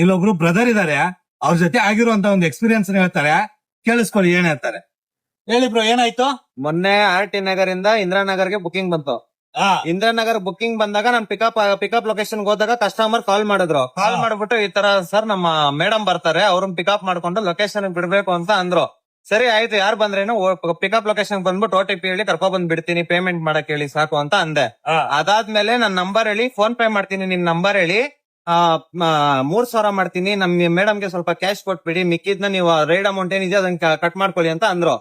ಇಲ್ಲೊಬ್ರು ಬ್ರದರ್ ಇದಾರೆ, ಅವ್ರ ಜೊತೆ ಆಗಿರುವಂತ ಒಂದು ಎಕ್ಸ್ಪೀರಿಯನ್ಸ್ ಹೇಳ್ತಾರೆ, ಕೇಳಿಸ್ಕೊಳ್ಳಿ ಏನ್ ಹೇಳ್ತಾರೆ. ಹೇಳಿ ಬ್ರೋ, ಏನಾಯ್ತು? ಮೊನ್ನೆ RT ನಗರಿಂದ ಇಂದಿರಾನಗರ್ಗೆ ಬುಕಿಂಗ್ ಬಂತು. ಇಂದಿರಾನಗರ್ ಬುಕಿಂಗ್ ಬಂದಾಗ ನಾನು ಪಿಕಪ್ ಲೊಕೇಶನ್ ಹೋದಾಗ ಕಸ್ಟಮರ್ ಕಾಲ್ ಮಾಡಿದ್ರು. ಕಾಲ್ ಮಾಡ್ಬಿಟ್ಟು ಈ ತರ ಸರ್ ನಮ್ಮ ಮೇಡಮ್ ಬರ್ತಾರೆ, ಅವ್ರನ್ನ ಪಿಕಪ್ ಮಾಡ್ಕೊಂಡು ಲೊಕೇಶನ್ ಬಿಡ್ಬೇಕು ಅಂತ ಅಂದ್ರು. ಸರಿ ಆಯ್ತು, ಯಾರು ಬಂದ್ರೇನು ಪಿಕಪ್ ಲೊಕೇಶನ್ ಬಂದ್ಬಿಟ್ಟು OTP ಹೇಳಿ ಕರ್ಕೊ ಬಂದ್ ಬಿಡ್ತೀನಿ, ಪೇಮೆಂಟ್ ಮಾಡಕ್ ಹೇಳಿ ಸಾಕು ಅಂತ ಅಂದೆ. ಅದಾದ್ಮೇಲೆ ನನ್ ನಂಬರ್ ಹೇಳಿ ಫೋನ್ ಪೇ ಮಾಡ್ತೀನಿ, ನಿನ್ ನಂಬರ್ ಹೇಳಿ 3,000 ಮಾಡ್ತೀನಿ, ನಮ್ ಮೇಡಮ್ಗೆ ಸ್ವಲ್ಪ ಕ್ಯಾಶ್ ಕೊಟ್ಬಿಡಿ, ಮಿಕ್ಕಿದ್ನ ನೀವು ರೈಡ್ ಅಮೌಂಟ್ ಏನಿದೆ ಅದನ್ನ ಕಟ್ ಮಾಡ್ಕೊಳ್ಳಿ ಅಂತ ಅಂದ್ರು.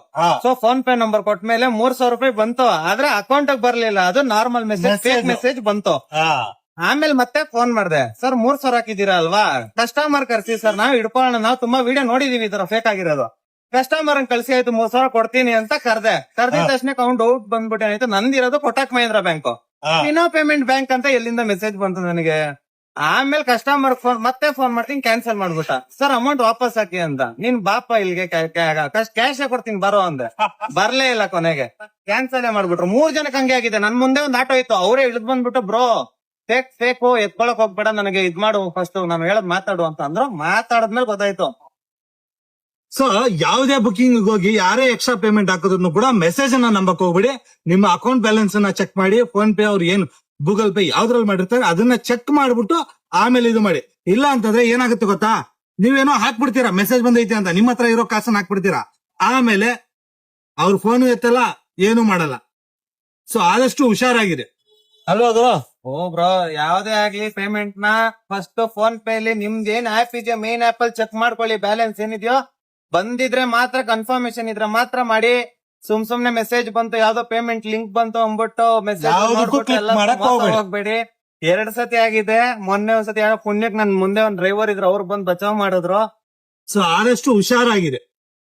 ಸೊ ಫೋನ್ ಪೇ ನಂಬರ್ ಕೊಟ್ಮೇಲೆ 3,000 ರೂಪಾಯಿ ಬಂತು, ಆದ್ರೆ ಅಕೌಂಟ್ ಬರ್ಲಿಲ್ಲ. ಅದು ನಾರ್ಮಲ್ ಮೆಸೇಜ್, ಫೇಕ್ ಮೆಸೇಜ್ ಬಂತು. ಆಮೇಲೆ ಮತ್ತೆ ಫೋನ್ ಮಾಡ್ದೆ, ಸರ್ 3,000 ಹಾಕಿದೀರಾ ಅಲ್ವಾ, ಕಸ್ಟಮರ್ ಕರ್ಸಿ ಸರ್, ನಾವ್ ಇಡ್ಕೊಳ್ಳೋಣ, ನಾವು ತುಂಬಾ ವಿಡಿಯೋ ನೋಡಿದೀವಿ ಈ ತರ ಫೇಕ್ ಆಗಿರೋದು. ಕಸ್ಟಮರ್ ಕಳ್ಸಿ ಆಯ್ತು 3,000 ಕೊಡ್ತೀನಿ ಅಂತ ಕರ್ದಿದ ತಕ್ಷಣ ಅಕೌಂಟ್ ಔಟ್ ಬಂದ್ಬಿಟ್ಟು ಏನಾಯ್ತು, ನಂದಿರೋದು ಕೊಟಕ್ ಮಹೇಂದ್ರ ಬ್ಯಾಂಕ್, ಇನ್ನೋ ಪೇಮೆಂಟ್ ಬ್ಯಾಂಕ್ ಅಂತ ಎಲ್ಲಿಂದ ಮೆಸೇಜ್ ಬಂತು ನನಗೆ. ಆಮೇಲೆ ಕಸ್ಟಮರ್ ಮತ್ತೆ ಫೋನ್ ಮಾಡ್ತೀನಿ, ಕ್ಯಾನ್ಸಲ್ ಮಾಡ್ಬಿಟ್ಟ. ಸರ್ ಅಮೌಂಟ್ ವಾಪಸ್ ಹಾಕಿ ಅಂತ. ನೀನ್ ಬಾಪ ಇಲ್ಲಿಗೆ ಕ್ಯಾಶ್ ಕೊಡ್ತೀನಿ ಬರೋ ಅಂದೆ, ಬರ್ಲೇ ಇಲ್ಲ. ಕೊನೆಗೆ ಕ್ಯಾನ್ಸಲ್ ಮಾಡ್ಬಿಟ್ರು. 3 ಜನಕ್ಕೆ ಹಂಗೆ ಆಗಿದೆ. ನನ್ ಮುಂದೆ ಒಂದ್ ಆಟೋ ಇತ್ತು, ಅವರೇ ಇಳಿದ್ ಬಂದ್ಬಿಟ್ಟು ಬ್ರೋ ಫೇಕು ಎತ್ಕೊಳಕ್ ಹೋಗ್ಬೇಡ, ನನಗೆ ಇದ್ ಮಾಡು ಫಸ್ಟ್, ನಾನು ಹೇಳದ್ ಮಾತಾಡು ಅಂತ ಅಂದ್ರು. ಮಾತಾಡದ್ಮೇಲೆ ಗೊತ್ತಾಯ್ತು. ಸೊ ಯಾವುದೇ ಬುಕಿಂಗ್ ಹೋಗಿ ಯಾರೇ ಎಕ್ಸ್ಟ್ರಾ ಪೇಮೆಂಟ್ ಹಾಕಿದ್ರು ಕೂಡ ಮೆಸೇಜ್ ಅನ್ನ ನಂಬಕ್ ಹೋಗ್ಬಿಡಿ. ನಿಮ್ಮ ಅಕೌಂಟ್ ಬ್ಯಾಲೆನ್ಸ್ ಅನ್ನ ಚೆಕ್ ಮಾಡಿ, ಫೋನ್ ಪೇ ಅವ್ರು ಏನು ಗೂಗಲ್ ಪೇ ಯಾವ್ದ್ರಲ್ಲಿ ಮಾಡಿರ್ತಾರೆ ಅದನ್ನ ಚೆಕ್ ಮಾಡ್ಬಿಟ್ಟು ಆಮೇಲೆ ಇದು ಮಾಡಿ. ಇಲ್ಲ ಅಂತಂದ್ರೆ ಏನಾಗುತ್ತೆ ಗೊತ್ತಾ, ನೀವೇನೋ ಹಾಕ್ಬಿಡ್ತೀರಾ ಮೆಸೇಜ್ ಬಂದೈತಿ ಅಂತ, ನಿಮ್ಮ ಹತ್ರ ಇರೋ ಕಾಸನ್ನ ಹಾಕ್ಬಿಡ್ತೀರಾ, ಆಮೇಲೆ ಅವ್ರ ಫೋನ್ ಎತ್ತಲ್ಲ, ಏನು ಮಾಡಲ್ಲ. ಸೊ ಆದಷ್ಟು ಹುಷಾರಾಗಿದೆ ಅಲ್ವಾ ಅದು. ಓ ಬ್ರೋ, ಯಾವ್ದೇ ಆಗ್ಲಿ ಪೇಮೆಂಟ್ ನ ಫಸ್ಟ್ ಫೋನ್ ಪೇ ಅಲ್ಲಿ ನಿಮ್ದು ಏನ್ ಆಪ್ ಇದೆಯೋ ಮೇನ್ ಆಪ್ ಅಲ್ಲಿ ಚೆಕ್ ಮಾಡ್ಕೊಳ್ಳಿ, ಬ್ಯಾಲೆನ್ಸ್ ಏನಿದೆಯೋ. ಬಂದಿದ್ರೆ ಮಾತ್ರ, ಕನ್ಫರ್ಮೇಶನ್ ಇದ್ರೆ ಮಾತ್ರ ಮಾಡಿ. ಸುಮ್ನೆ ಮೆಸೇಜ್ ಬಂತು, ಯಾವ್ದೋ ಪೇಮೆಂಟ್ ಲಿಂಕ್ ಬಂತು ಅಂದ್ಬಿಟ್ಟು ಮೆಸೇಜ್ ಹೋಗ್ಬೇಡಿ. 2 ಸತಿ ಆಗಿದೆ. ಮೊನ್ನೆ ಒಂದ್ಸತಿ ಪುಣ್ಯಕ್ ನನ್ ಮುಂದೆ ಒಂದ್ ಡ್ರೈವರ್ ಇದ್ರು, ಅವ್ರು ಬಂದ್ ಬಚಾವ್ ಮಾಡಿದ್ರು. ಸೊ ಆದಷ್ಟು ಹುಷಾರಾಗಿದೆ.